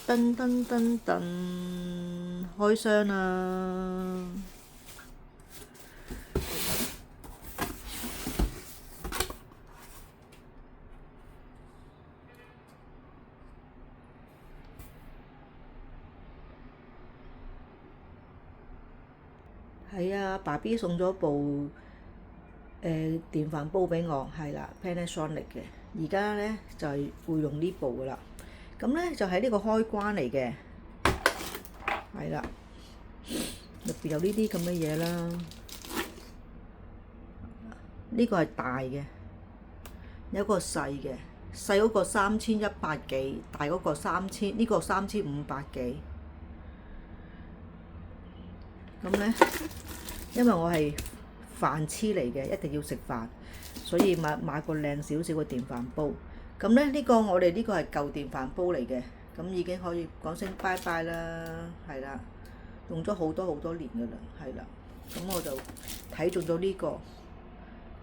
噔噔噔噔，開箱啦！係啊，爸 B 送咗部電飯煲俾我，係啦，Panasonic 嘅。而家咧就係會用呢部噶啦。咁咧就係呢個開關嚟嘅，係啦，入邊有呢啲咁嘅嘢啦。呢個係大嘅，有一個細嘅，細嗰個3100幾，大嗰個3000，呢個3500幾。咁咧，因為我係飯痴嚟嘅，一定要食飯，所以買個靚少少嘅電飯煲。咁咧我哋呢個係舊電飯煲嚟嘅，咁已經可以講聲拜拜啦，係啦，用咗好多年㗎啦，係啦。咁我就睇中咗呢個，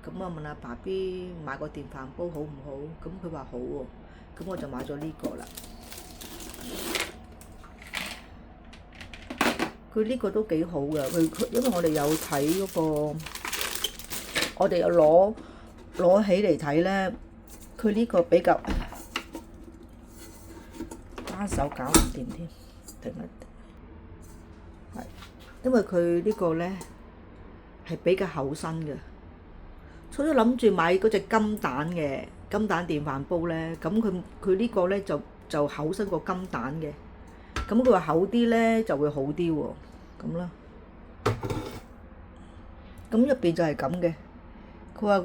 咁我問阿爸 B 買個電飯煲好唔好？咁佢話好喎，咁我就買咗呢個啦。佢呢個都幾好㗎，佢因為我哋有睇嗰個，我哋有攞起嚟睇咧，佢呢個比較單手搞唔掂添，停一停，係，因為佢呢個咧係比較厚身嘅，初初諗住買嗰隻金蛋電飯煲咧，咁佢呢個咧就厚身過金蛋嘅。咁佢話厚啲咧就會好啲喎，咁啦。咁入邊就係咁嘅。佢話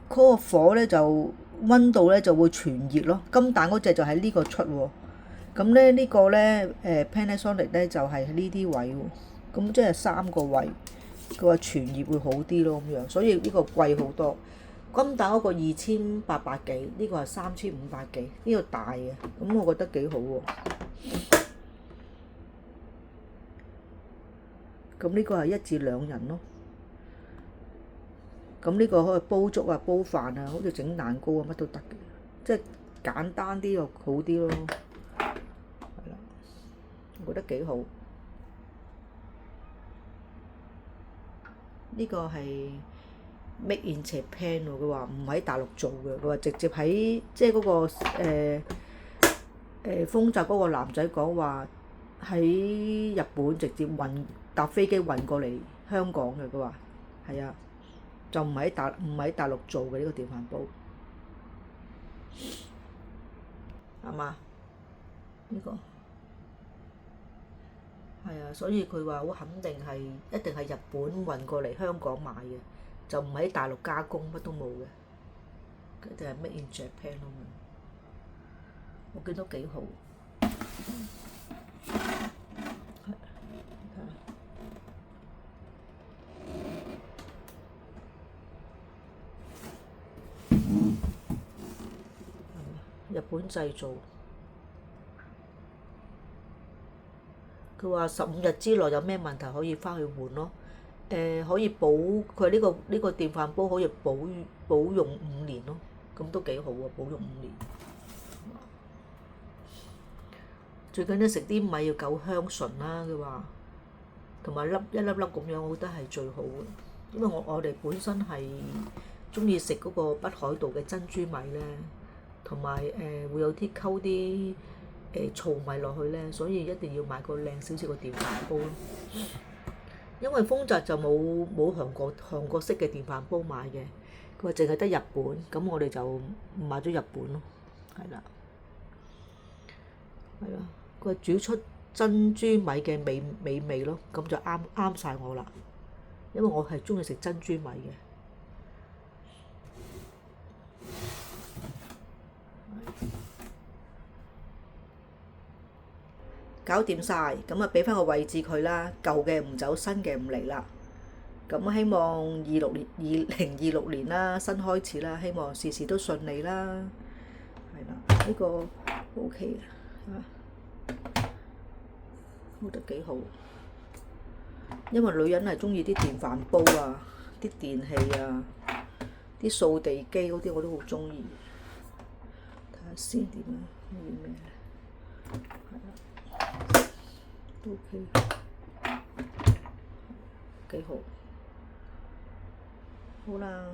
嗰個火咧就溫度咧就會傳熱咯。金蛋嗰隻就喺呢個出喎。咁咧呢個咧Panasonic 咧就係呢啲位喎。咁即係3個位。佢話傳熱會好啲咯咁樣，所以呢個貴好多。金蛋嗰個2800幾，呢個係3500幾，呢個大嘅，咁我覺得幾好喎。咁呢個係1至2人咯。咁呢個可以煲粥啊、煲飯啊，好似整蛋糕啊，乜都得嘅。即係簡單啲又好啲咯。係啦，我覺得幾好。呢個係 Made in Japan 喎，佢話唔喺大陸做嘅，佢話直接喺即係嗰個豐澤嗰個男仔講話喺日本直接搭飛機運過嚟香港嘅，佢話係啊，就唔喺大陸做嘅呢個電飯煲，係嘛？呢個係啊，所以佢話好肯定係一定係日本運過嚟香港買嘅，就唔喺大陸加工，乜都冇嘅，一定係 Made in Japan 咯。我見到幾好。日本製造。佢話15日之內有咩問題可以翻去換咯。可以佢呢個電飯煲可以保用5年咯，咁都幾好啊！保用5年。最緊要食啲米要夠香醇啦，佢話，同埋一粒粒咁樣，我覺得係最好嘅。因為我哋本身係中意食嗰個北海道嘅珍珠米咧，同埋會有啲溝啲糙米落去咧，所以一定要買個靚少少嘅電飯煲咯。因為豐澤就冇韓國式嘅電飯煲買嘅，佢話淨係得日本，咁我哋就買咗日本咯，係啦，係啦，佢話煮出珍珠米嘅美味咯，咁就啱晒我啦，因為我係中意食珍珠米嘅。搞掂晒，咁啊俾翻個位置佢啦，舊嘅唔走，新嘅唔嚟啦。咁希望2026年啦，新開始啦，希望事事都順利啦。係啦，呢個 OK 嘅，覺得幾好。因為女人係中意啲電飯煲啊，啲電器啊，啲掃地機嗰啲我都好中意。睇下先點啊，咩？都 OK，幾好，好啦。